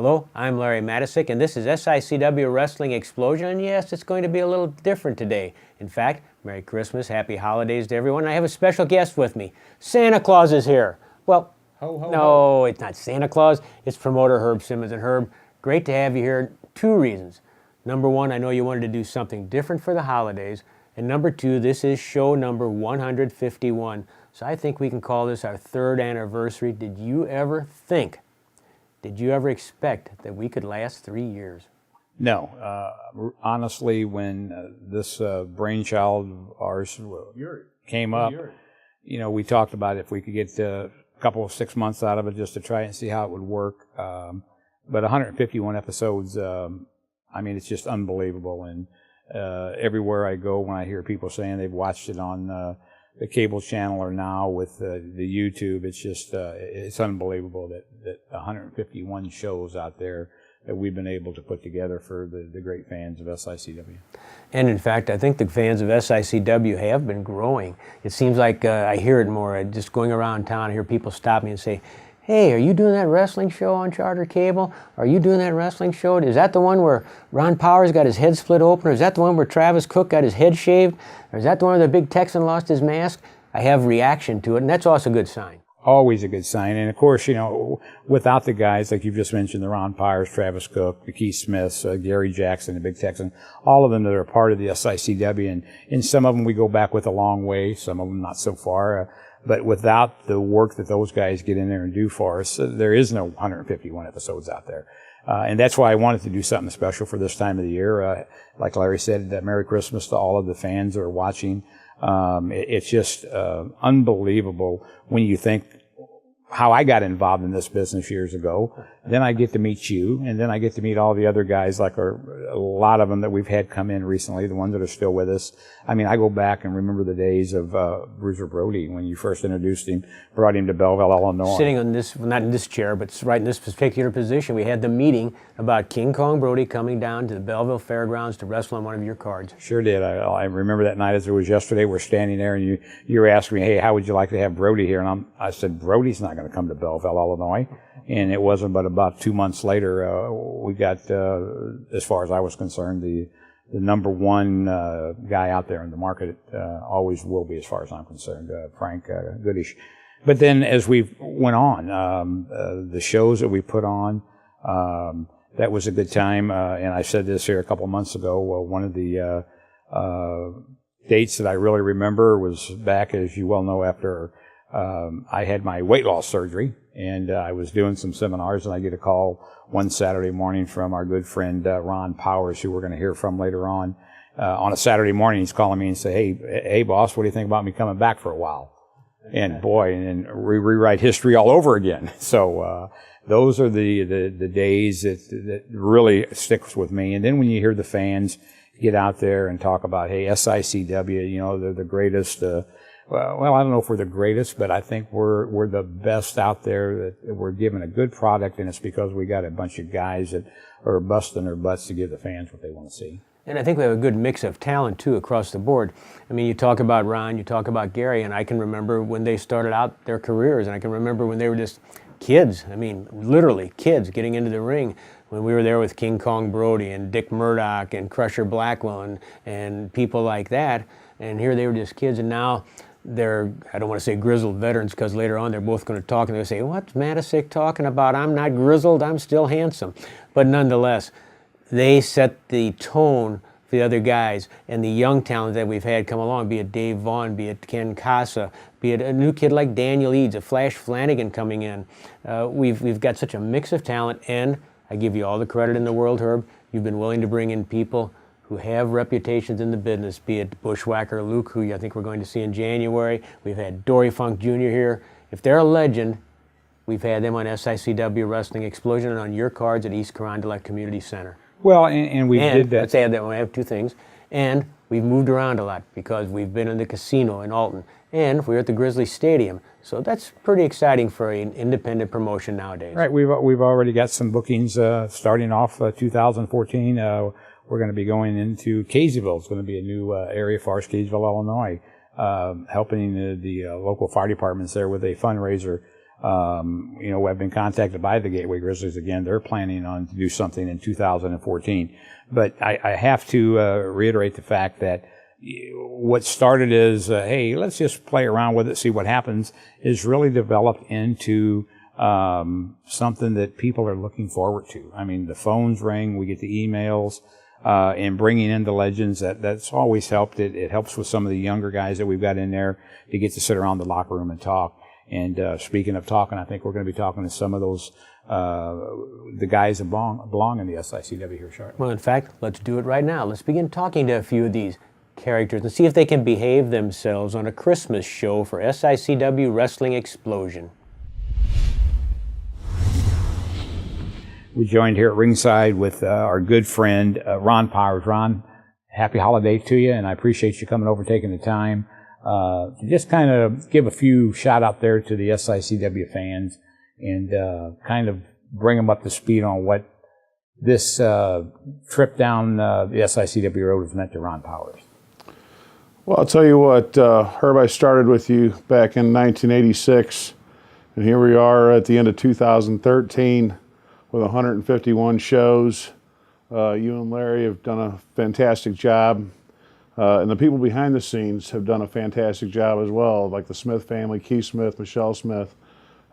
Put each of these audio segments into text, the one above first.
Hello, I'm Larry Matysik, and this is SICW Wrestling Explosion, and yes, it's going to be a little different today. In fact, Merry Christmas, Happy Holidays to everyone. I have a special guest with me. Santa Claus is here. Well, no, it's not Santa Claus. It's promoter Herb Simmons. And Herb, great to have you here. Two reasons. Number one, I know you wanted to do something different for the holidays. And number two, this is show number 151. So I think we can call this our third anniversary. Did you ever expect that we could last 3 years? No. Honestly, when this brainchild of ours came up, we talked about if we could get a couple of 6 months out of it just to try and see how it would work. But 151 episodes, it's just unbelievable. And everywhere I go, when I hear people saying they've watched it on the cable channel or now with the YouTube, it's just it's unbelievable that 151 shows out there that we've been able to put together for the great fans of SICW. And in fact, I think the fans of SICW have been growing. It seems like I hear it more. Just going around town, I hear people stop me and say, "Hey, are you doing that wrestling show on Charter Cable? Are you doing that wrestling show? Is that the one where Ron Powers got his head split open? Or is that the one where Travis Cook got his head shaved? Or is that the one where the big Texan lost his mask?" I have reaction to it, and that's also a good sign. Always a good sign. And of course, without the guys like you've just mentioned, the Ron Powers, Travis Cook, the Keith Smiths, Gary Jackson, the Big Texan, all of them that are part of the SICW, and some of them we go back with a long way, some of them not so far. But without the work that those guys get in there and do for us, there is no 151 episodes out there. And that's why I wanted to do something special for this time of the year. Like Larry said, Merry Christmas to all of the fans that are watching. It's just unbelievable when you think how I got involved in this business years ago. Then I get to meet you, and then I get to meet all the other guys, like a lot of them that we've had come in recently, the ones that are still with us. I go back and remember the days of Bruiser Brody when you first introduced him, brought him to Belleville, Illinois. Sitting on this, not in this chair, but right in this particular position, we had the meeting about King Kong Brody coming down to the Belleville Fairgrounds to wrestle on one of your cards. Sure did. I remember that night as it was yesterday. We're standing there, and you were asking me, "Hey, how would you like to have Brody here?" And I said, "Brody's not going to come to Belleville, Illinois." And it wasn't but about 2 months later, we got, as far as I was concerned, the number one guy out there in the market, always will be as far as I'm concerned, Frank Goodish. But then as we went on, the shows that we put on, that was a good time. And I said this here a couple of months ago. One of the dates that I really remember was back, as you well know, after I had my weight loss surgery, and I was doing some seminars, and I get a call one Saturday morning from our good friend Ron Powers, who we're going to hear from later on. On a Saturday morning, he's calling me and say, hey, boss, what do you think about me coming back for a while? And boy, and rewrite history all over again. So those are the days that really sticks with me. And then when you hear the fans get out there and talk about, hey, SICW, they're the greatest. Well, I don't know if we're the greatest, but I think we're the best out there, that we're giving a good product, and it's because we got a bunch of guys that are busting their butts to give the fans what they want to see. And I think we have a good mix of talent, too, across the board. You talk about Ron, you talk about Gary, and I can remember when they started out their careers, and I can remember when they were just kids. Literally kids getting into the ring. When we were there with King Kong Brody and Dick Murdoch and Crusher Blackwell and people like that, and here they were just kids, and now they're, I don't want to say grizzled veterans, because later on they're both going to talk and they'll say, "What's Matysik talking about? I'm not grizzled, I'm still handsome." But nonetheless, they set the tone for the other guys, and the young talent that we've had come along, be it Dave Vaughn, be it Ken Casa, be it a new kid like Daniel Eads, a Flash Flanagan coming in. We've got such a mix of talent, and I give you all the credit in the world, Herb. You've been willing to bring in people who have reputations in the business, be it Bushwhacker Luke, who I think we're going to see in January. We've had Dory Funk Jr. here. If they're a legend, we've had them on SICW Wrestling Explosion and on your cards at East Carondelet Community Center. Well, and we did that. Let's add that one. I have two things. And we've moved around a lot because we've been in the casino in Alton, and we're at the Grizzly Stadium. So that's pretty exciting for an independent promotion nowadays. Right. We've already got some bookings starting off 2014. We're going to be going into Caseyville. It's going to be a new area for us, Caseyville, Illinois, helping the local fire departments there with a fundraiser I've been contacted by the Gateway Grizzlies again. They're planning on to do something in 2014. But I have to reiterate the fact that what started as, hey, let's just play around with it, see what happens, is really developed into something that people are looking forward to. I mean, the phones ring, we get the emails, and bringing in the legends, that's always helped. It helps with some of the younger guys that we've got in there to get to sit around the locker room and talk. And speaking of talking, I think we're going to be talking to some of those, the guys that belong in the SICW here shortly. Well, in fact, let's do it right now. Let's begin talking to a few of these characters and see if they can behave themselves on a Christmas show for SICW Wrestling Explosion. We joined here at ringside with our good friend Ron Powers. Ron, happy holiday to you, and I appreciate you coming over, taking the time to just kind of give a few shout out there to the SICW fans and kind of bring them up to speed on what this trip down the SICW road has meant to Ron Powers. Well, I'll tell you what, Herb, I started with you back in 1986, and here we are at the end of 2013 with 151 shows. You and Larry have done a fantastic job, and the people behind the scenes have done a fantastic job as well, like the Smith family, Keith Smith, Michelle Smith,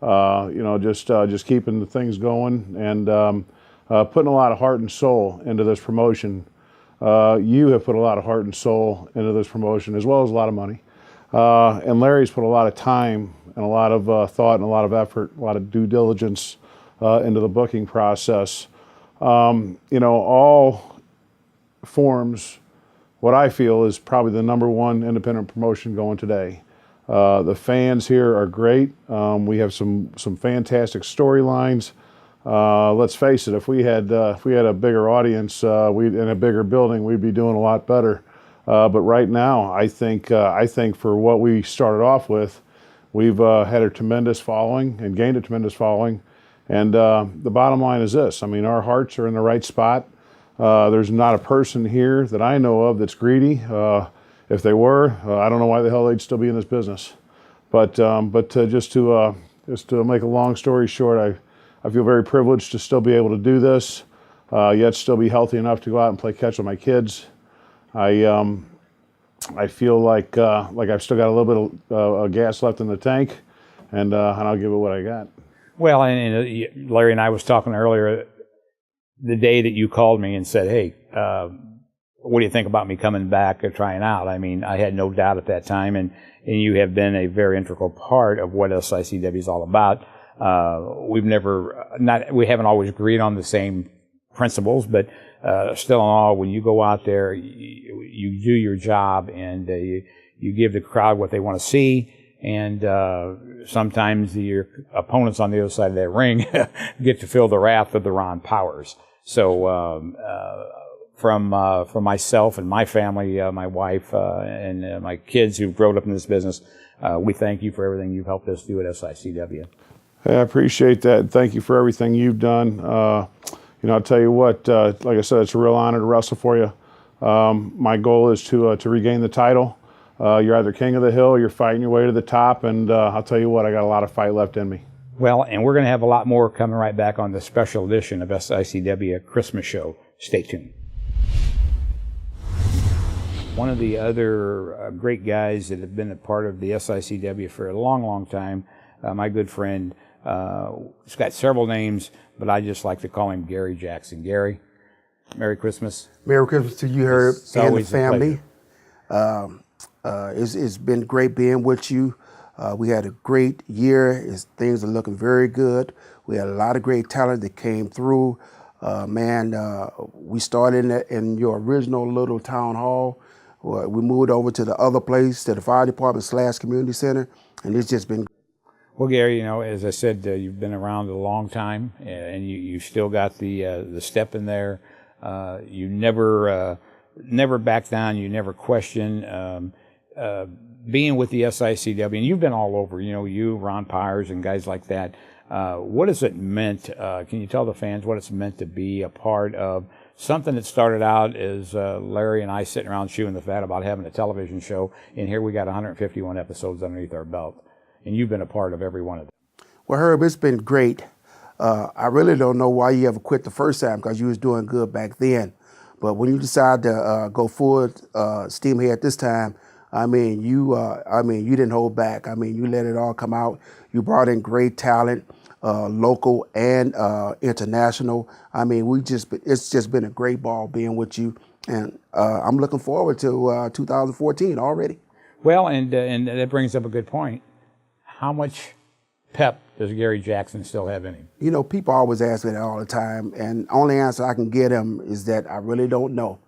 just keeping the things going and putting a lot of heart and soul into this promotion. You have put a lot of heart and soul into this promotion, as well as a lot of money. And Larry's put a lot of time and a lot of thought and a lot of effort, a lot of due diligence into the booking process. All forms what I feel is probably the #1 independent promotion going today. The fans here are great. We have some fantastic storylines. Let's face it, if we had a bigger audience in a bigger building, we'd be doing a lot better. But right now, I think for what we started off with, we've had a tremendous following and gained a tremendous following. And the bottom line is this: I mean, our hearts are in the right spot. There's not a person here that I know of that's greedy. If they were, I don't know why the hell they'd still be in this business. But just to make a long story short, I feel very privileged to still be able to do this, yet still be healthy enough to go out and play catch with my kids. I feel like I've still got a little bit of gas left in the tank, and I'll give it what I got. Well, and Larry and I was talking earlier, the day that you called me and said, hey, what do you think about me coming back or trying out? I mean, I had no doubt at that time, and you have been a very integral part of what SICW is all about. We haven't always agreed on the same principles, but still in all, when you go out there, you do your job, and you give the crowd what they want to see. And sometimes your opponents on the other side of that ring get to feel the wrath of the Ron Powers. So from myself and my family, my wife and my kids who've grown up in this business, we thank you for everything you've helped us do at SICW. Hey, I appreciate that. Thank you for everything you've done. I'll tell you what, like I said, it's a real honor to wrestle for you. My goal is to regain the title. You're either king of the hill or you're fighting your way to the top, and I'll tell you what, I got a lot of fight left in me. Well, and we're going to have a lot more coming right back on the special edition of SICW Christmas Show. Stay tuned. One of the other great guys that have been a part of the SICW for a long, long time, my good friend, he's got several names, but I just like to call him Gary Jackson. Gary, Merry Christmas. Merry Christmas to you, Herb, and the family. It's been great being with you. We had a great year. Things are looking very good. We had a lot of great talent that came through. We started in your original little town hall. We moved over to the other place, to the fire department / community center, and it's just been. Well, Gary, as I said, you've been around a long time, and you still got the step in there. You never back down. You never question. Being with the SICW, and you've been all over. You, Ron Powers, and guys like that. What has it meant? Can you tell the fans what it's meant to be a part of something that started out as Larry and I sitting around chewing the fat about having a television show, and here we got 151 episodes underneath our belt, and you've been a part of every one of them. Well, Herb, it's been great. I really don't know why you ever quit the first time because you was doing good back then. But when you decided to go full steam ahead this time, you didn't hold back. I mean, you let it all come out. You brought in great talent, local and international. I mean, it's just been a great ball being with you, and I'm looking forward to 2014 already. Well, and that brings up a good point. How much pep does Gary Jackson still have in him? You know, people always ask me that all the time, and only answer I can get them is that I really don't know.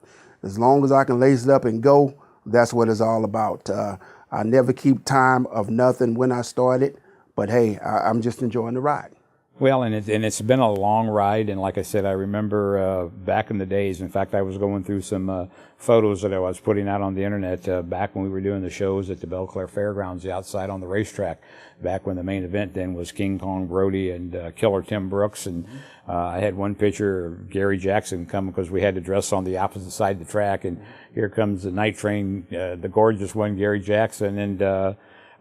As long as I can lace it up and go, that's what it's all about. I never keep time of nothing when I started, but hey, I'm just enjoying the ride. Well, and it's been a long ride, and like I said, I remember back in the days. In fact, I was going through some photos that I was putting out on the internet back when we were doing the shows at the Belle Claire Fairgrounds outside on the racetrack, back when the main event then was King Kong Brody and Killer Tim Brooks. And I had one picture of Gary Jackson come because we had to dress on the opposite side of the track, and here comes the night train, the gorgeous one, Gary Jackson, and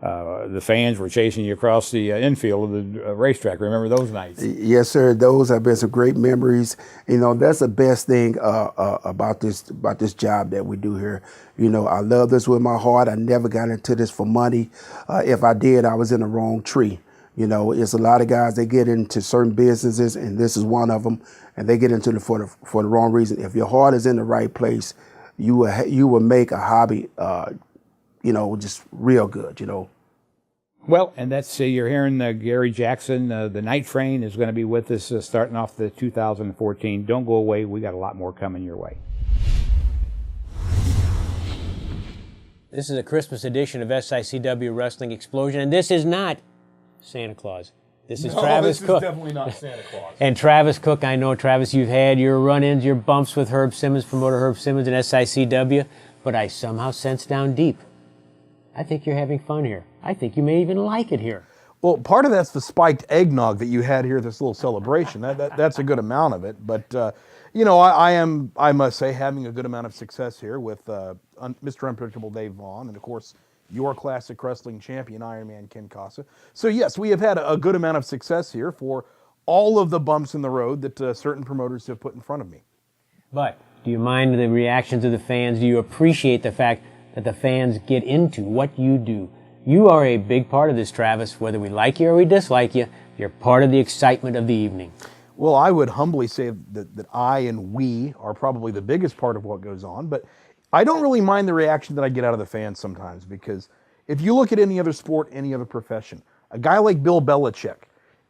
the fans were chasing you across the infield of the racetrack. Remember those nights? Yes, sir. Those have been some great memories. You know, that's the best thing about this job that we do here. You know, I love this with my heart. I never got into this for money. If I did, I was in the wrong tree. You know, it's a lot of guys, they get into certain businesses, and this is one of them, and they get into it for the wrong reason. If your heart is in the right place, you will make a hobby just real good, Well, and that's you're hearing Gary Jackson. The night train is going to be with us starting off the 2014. Don't go away. We got a lot more coming your way. This is a Christmas edition of SICW Wrestling Explosion, and this is not Santa Claus. This is Travis Cook. This is definitely not Santa Claus. And Travis Cook, I know, Travis, you've had your run-ins, your bumps with Herb Simmons, promoter Herb Simmons and SICW, but I somehow sense down deep, I think you're having fun here. I think you may even like it here. Well, part of that's the spiked eggnog that you had here, this little celebration. That's a good amount of it. But, I must say, having a good amount of success here with Mr. Unpredictable Dave Vaughn and, of course, your classic wrestling champion, Iron Man Ken Casa. So, yes, we have had a good amount of success here for all of the bumps in the road that certain promoters have put in front of me. But do you mind the reactions of the fans? Do you appreciate the fact that the fans get into what you do? You are a big part of this, Travis. Whether we like you or we dislike you, you're part of the excitement of the evening. Well, I would humbly say that I and we are probably the biggest part of what goes on, but I don't really mind the reaction that I get out of the fans sometimes, because if you look at any other sport, any other profession, a guy like Bill Belichick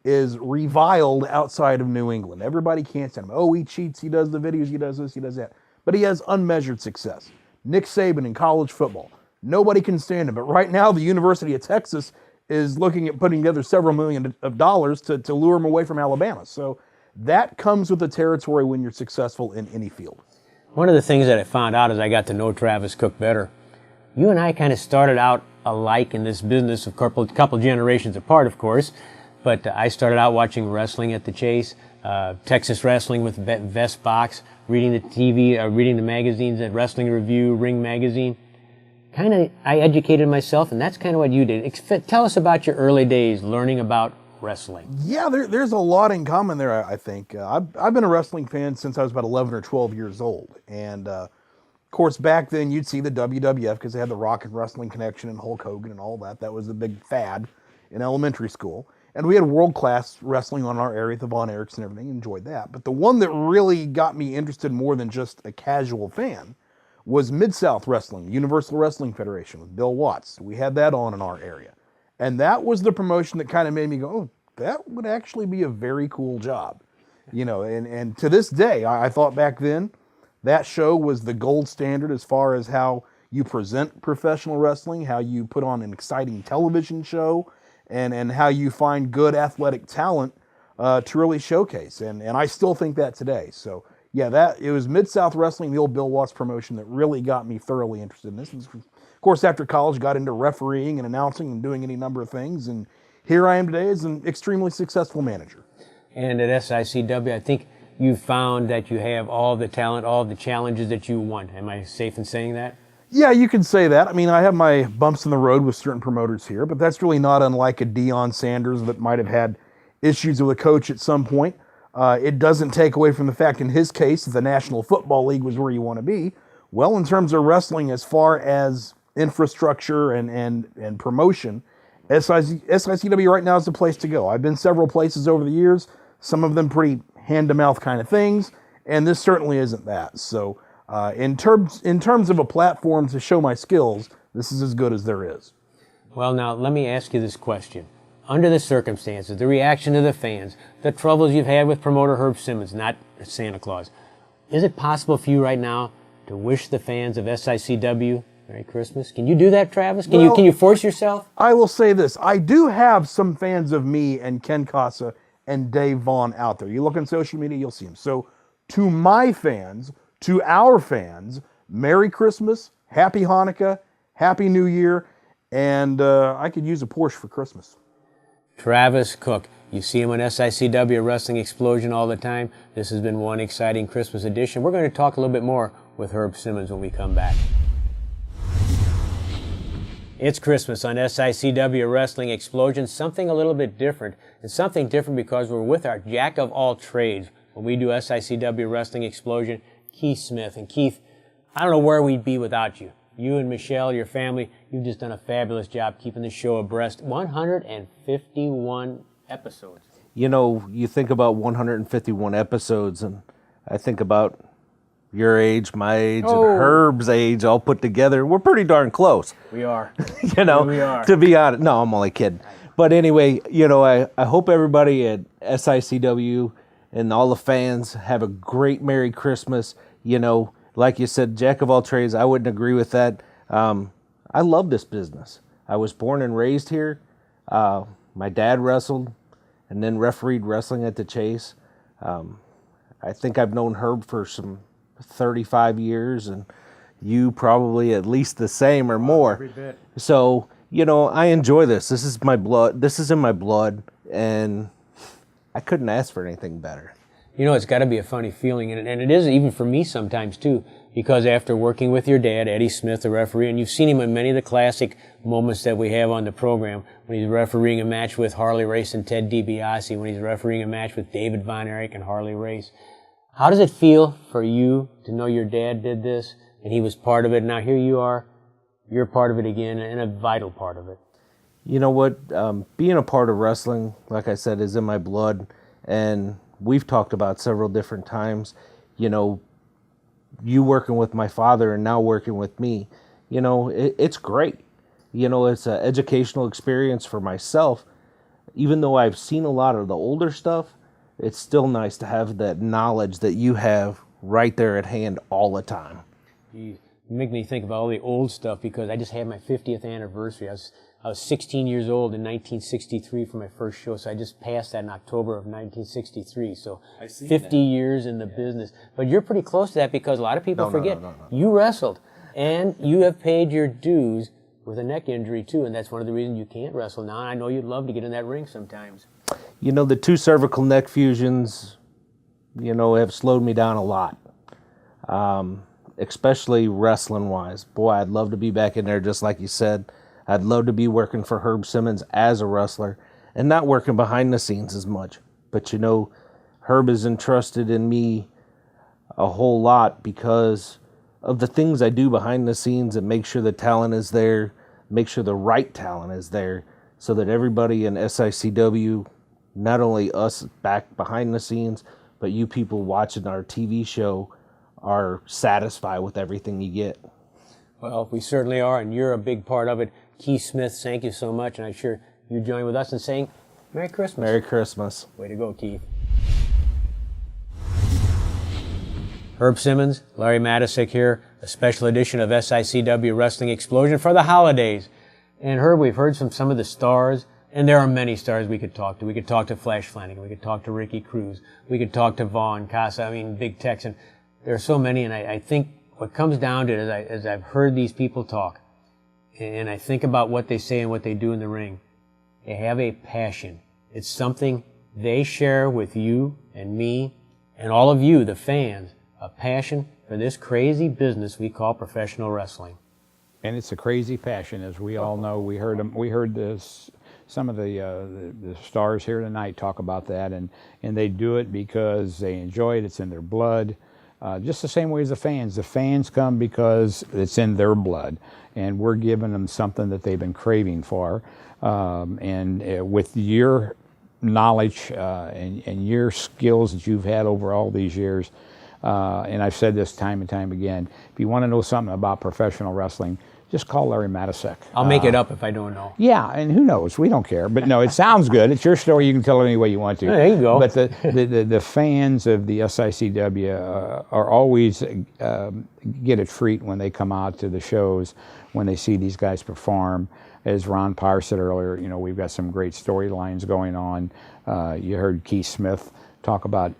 is reviled outside of New England. Everybody can't stand him. Oh, he cheats, he does the videos, he does this, he does that. But he has unmeasured success. Nick Saban in college football. Nobody can stand him. But right now, the University of Texas is looking at putting together several million of dollars to lure him away from Alabama. So that comes with the territory when you're successful in any field. One of the things that I found out as I got to know Travis Cook better, you and I kind of started out alike in this business, a couple generations apart, of course. But I started out watching wrestling at the Chase, Texas wrestling with Vest Box, reading the TV, reading the magazines at Wrestling Review, Ring Magazine. I educated myself, and that's kind of what you did. Tell us about your early days learning about wrestling. Yeah, there's a lot in common there, I think. I've been a wrestling fan since I was about 11 or 12 years old. And, of course, back then you'd see the WWF because they had the Rock and Wrestling Connection and Hulk Hogan and all that. That was the big fad in elementary school. And we had world-class wrestling on our area, the Von Erichs and everything. Enjoyed that. But the one that really got me interested more than just a casual fan was Mid-South Wrestling, Universal Wrestling Federation with Bill Watts. We had that on in our area. And that was the promotion that kind of made me go, oh, that would actually be a very cool job. And to this day, I thought back then, that show was the gold standard as far as how you present professional wrestling, how you put on an exciting television show, and how you find good athletic talent to really showcase. And I still think that today. So, yeah, it was Mid-South Wrestling, the old Bill Watts promotion, that really got me thoroughly interested in this. Of course, after college, got into refereeing and announcing and doing any number of things. And here I am today as an extremely successful manager. And at SICW, I think you found that you have all the talent, all the challenges that you want. Am I safe in saying that? Yeah, you could say that. I mean, I have my bumps in the road with certain promoters here, but that's really not unlike a Deion Sanders that might have had issues with a coach at some point. It doesn't take away from the fact, in his case, that the National Football League was where you want to be. Well, in terms of wrestling, as far as infrastructure and promotion, SICW right now is the place to go. I've been several places over the years, some of them pretty hand-to-mouth kind of things, and this certainly isn't that. So in terms of a platform to show my skills, this is as good as there is. Well, now, let me ask you this question. Under the circumstances, the reaction of the fans, the troubles you've had with promoter Herb Simmons, not Santa Claus, is it possible for you right now to wish the fans of SICW Merry Christmas? Can you do that, Travis? Can you force yourself? I will say this. I do have some fans of me and Ken Casa and Dave Vaughn out there. You look on social media, you'll see them. So to my fans, to our fans, Merry Christmas, Happy Hanukkah, Happy New Year, and I could use a Porsche for Christmas. Travis Cook. You see him on SICW Wrestling Explosion all the time. This has been one exciting Christmas edition. We're going to talk a little bit more with Herb Simmons when we come back. It's Christmas on SICW Wrestling Explosion, something a little bit different, and something different because we're with our jack of all trades when we do SICW Wrestling Explosion, Keith Smith. And Keith, I don't know where we'd be without you. You and Michelle, your family, you've just done a fabulous job keeping the show abreast. 151 episodes. You know, you think about 151 episodes, and I think about your age, my age, and Herb's age all put together. We're pretty darn close. We are. You know, we are. To be honest. No, I'm only kidding. But anyway, you know, I hope everybody at SICW and all the fans have a great Merry Christmas. You know, like you said, jack of all trades, I wouldn't agree with that. I love this business. I was born and raised here. My dad wrestled and then refereed wrestling at the Chase. I think I've known Herb for some 35 years, and you probably at least the same or more. Every bit. So, you know, I enjoy this. This is my blood. This is in my blood, and I couldn't ask for anything better. You know, it's got to be a funny feeling, and it is even for me sometimes, too, because after working with your dad, Eddie Smith, the referee, and you've seen him in many of the classic moments that we have on the program, when he's refereeing a match with Harley Race and Ted DiBiase, when he's refereeing a match with David Von Erich and Harley Race. How does it feel for you to know your dad did this, and he was part of it, and now here you are, you're part of it again, and a vital part of it? You know what? Being a part of wrestling, like I said, is in my blood, and we've talked about several different times, you know, you working with my father and now working with me, you know, it's great. You know, it's an educational experience for myself. Even though I've seen a lot of the older stuff, it's still nice to have that knowledge that you have right there at hand all the time. You make me think of all the old stuff because I just had my 50th anniversary. I was 16 years old in 1963 for my first show, so I just passed that in October of 1963. So 50 years in the business. But you're pretty close to that because a lot of people forget. No. You wrestled, and you have paid your dues with a neck injury too, and that's one of the reasons you can't wrestle now. I know you'd love to get in that ring sometimes. You know, the 2 cervical neck fusions, you know, have slowed me down a lot, especially wrestling-wise. Boy, I'd love to be back in there just like you said. I'd love to be working for Herb Simmons as a wrestler and not working behind the scenes as much. But, you know, Herb has entrusted in me a whole lot because of the things I do behind the scenes and make sure the talent is there, make sure the right talent is there so that everybody in SICW, not only us back behind the scenes, but you people watching our TV show are satisfied with everything you get. Well, we certainly are, and you're a big part of it. Keith Smith, thank you so much, and I'm sure you join with us in saying Merry Christmas. Merry Christmas. Way to go, Keith. Herb Simmons, Larry Matysik here, a special edition of SICW Wrestling Explosion for the holidays. And Herb, we've heard from some of the stars, and there are many stars we could talk to. We could talk to Flash Flanagan, we could talk to Ricky Cruz, we could talk to Vaughn, Casa, Big Texan. There are so many, and I think what comes down to it is as I've heard these people talk, and I think about what they say and what they do in the ring, they have a passion. It's something they share with you and me and all of you, the fans, a passion for this crazy business we call professional wrestling. And it's a crazy passion, as we all know. We heard this. Some of the stars here tonight talk about that, and they do it because they enjoy it. It's in their blood, just the same way as the fans. The fans come because it's in their blood, and we're giving them something that they've been craving for. With your knowledge and your skills that you've had over all these years, and I've said this time and time again, if you want to know something about professional wrestling, just call Larry Matysik. I'll make it up if I don't know. Yeah, and who knows? We don't care. But no, it sounds good. It's your story. You can tell it any way you want to. There you go. But the fans of the SICW are always get a treat when they come out to the shows, when they see these guys perform. As Ron Parr said earlier, you know, we've got some great storylines going on. You heard Keith Smith talk about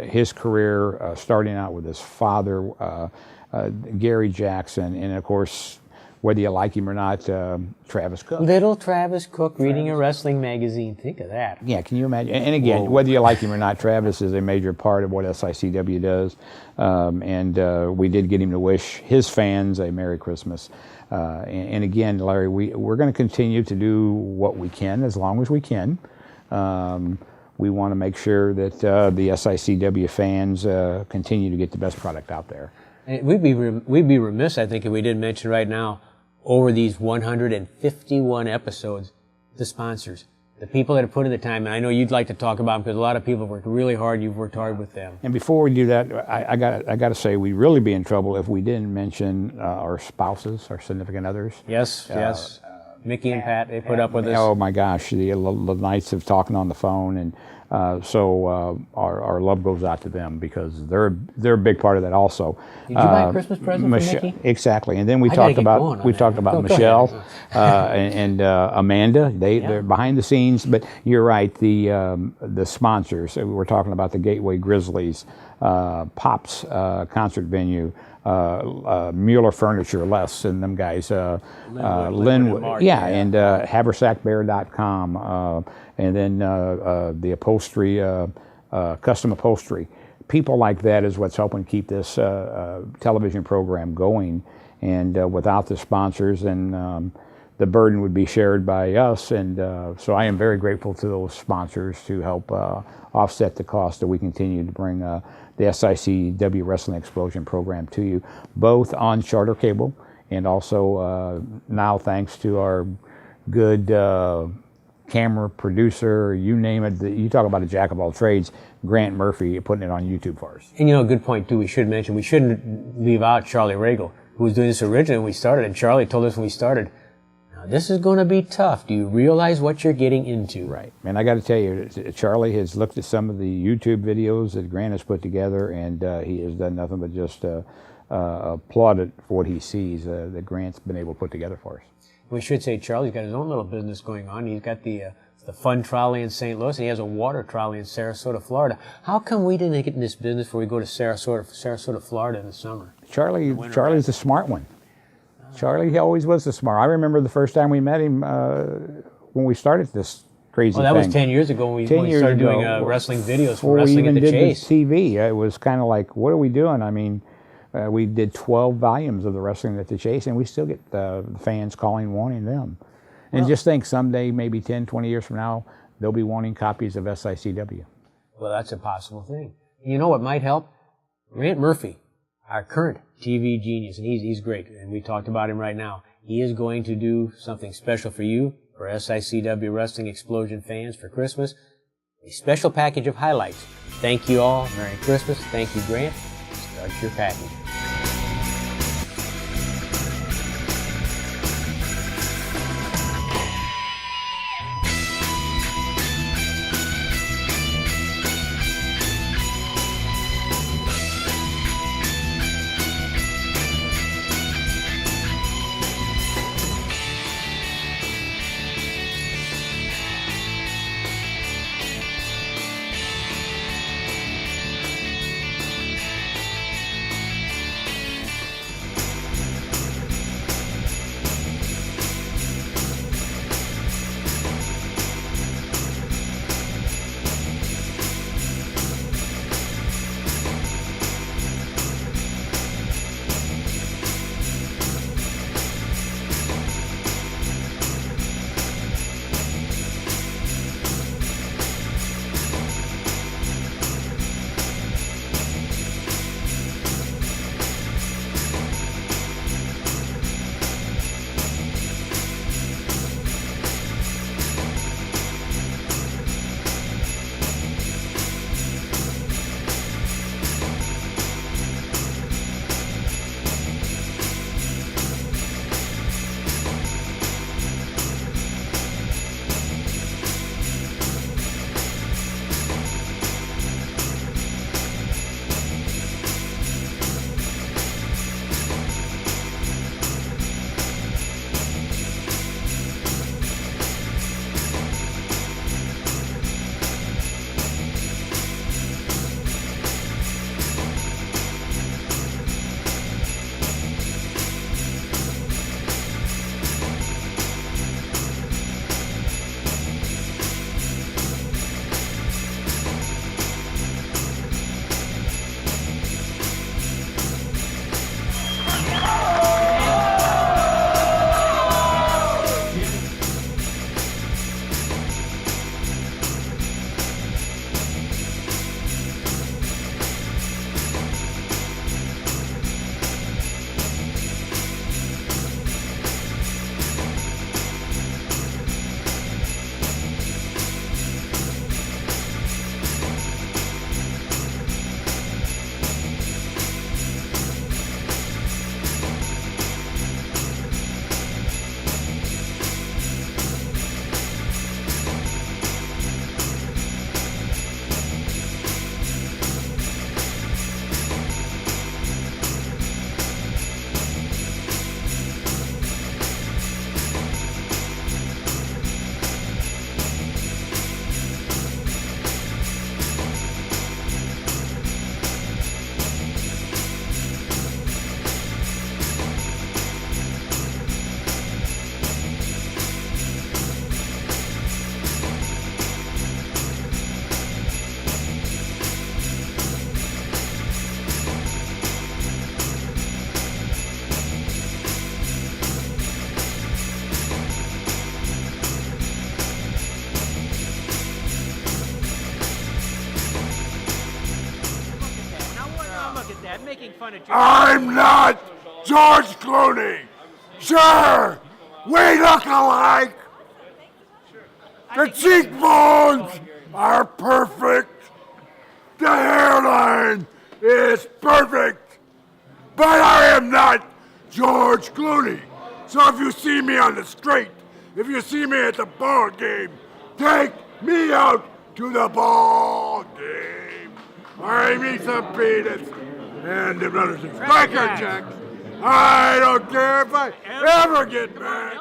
his career, starting out with his father, Gary Jackson, and of course, whether you like him or not, Travis Cook. Little Travis Cook reading a wrestling magazine. Think of that. Yeah, can you imagine? And again, whether you like him or not, Travis is a major part of what SICW does. We did get him to wish his fans a Merry Christmas. And again, Larry, we're going to continue to do what we can as long as we can. We want to make sure that the SICW fans continue to get the best product out there. And we'd be remiss, I think, if we didn't mention right now, over these 151 episodes, the sponsors, the people that have put in the time. And I know you'd like to talk about them because a lot of people have worked really hard. You've worked hard with them. And before we do that, I got to say, we'd really be in trouble if we didn't mention our spouses, our significant others. Yes, yes. Mickey and Pat, they put up with us. Oh my gosh, the nights of talking on the phone, and our love goes out to them because they're a big part of that also. Did you buy a Christmas present for Mickey? Exactly, and then we I gotta talked get about going on that. Go Michelle ahead. and Amanda. They're behind the scenes, but you're right. The sponsors. We're talking about the Gateway Grizzlies, Pops concert venue. Mueller Furniture, Les and them guys, Linwood, Mark, and haversackbear.com, and then the upholstery, custom upholstery. People like that is what's helping keep this television program going. And without the sponsors, then the burden would be shared by us. And so I am very grateful to those sponsors to help offset the cost that we continue to bring the SICW Wrestling Explosion program to you, both on Charter Cable and also now thanks to our good camera producer, you name it. You talk about a jack of all trades, Grant Murphy, putting it on YouTube for us. And you know, a good point too, we should mention, we shouldn't leave out Charlie Regal, who was doing this originally when we started, and Charlie told us when we started, now this is going to be tough. Do you realize what you're getting into? Right. And I got to tell you, Charlie has looked at some of the YouTube videos that Grant has put together, and he has done nothing but just applaud it for what he sees that Grant's been able to put together for us. We should say Charlie's got his own little business going on. He's got the fun trolley in St. Louis, and he has a water trolley in Sarasota, Florida. How come we didn't get in this business before we go to Sarasota, Florida in the summer? Charlie's the smart one. Charlie, he always was the smart. I remember the first time we met him when we started this crazy thing. Well, that was 10 years ago when we started doing wrestling videos for Wrestling at the Chase. We even did the TV. It was kind of like, what are we doing? I mean, we did 12 volumes of the Wrestling at the Chase, and we still get the fans calling, wanting them. And just think, someday, maybe 10, 20 years from now, they'll be wanting copies of SICW. Well, that's a possible thing. You know what might help? Grant Murphy, our current TV genius, and he's great, and we talked about him right now. He is going to do something special for you, for SICW Wrestling Explosion fans, for Christmas. A special package of highlights. Thank you all. Merry Christmas. Thank you, Grant. Start your package. making fun of George. I'm not George Clooney. Sure, we look alike. The cheekbones are perfect. The hairline is perfect. But I am not George Clooney. So if you see me on the street, if you see me at the ball game, take me out to the ball game. I me some peanuts and the brothers and biker checks. I don't care if I ever get mad.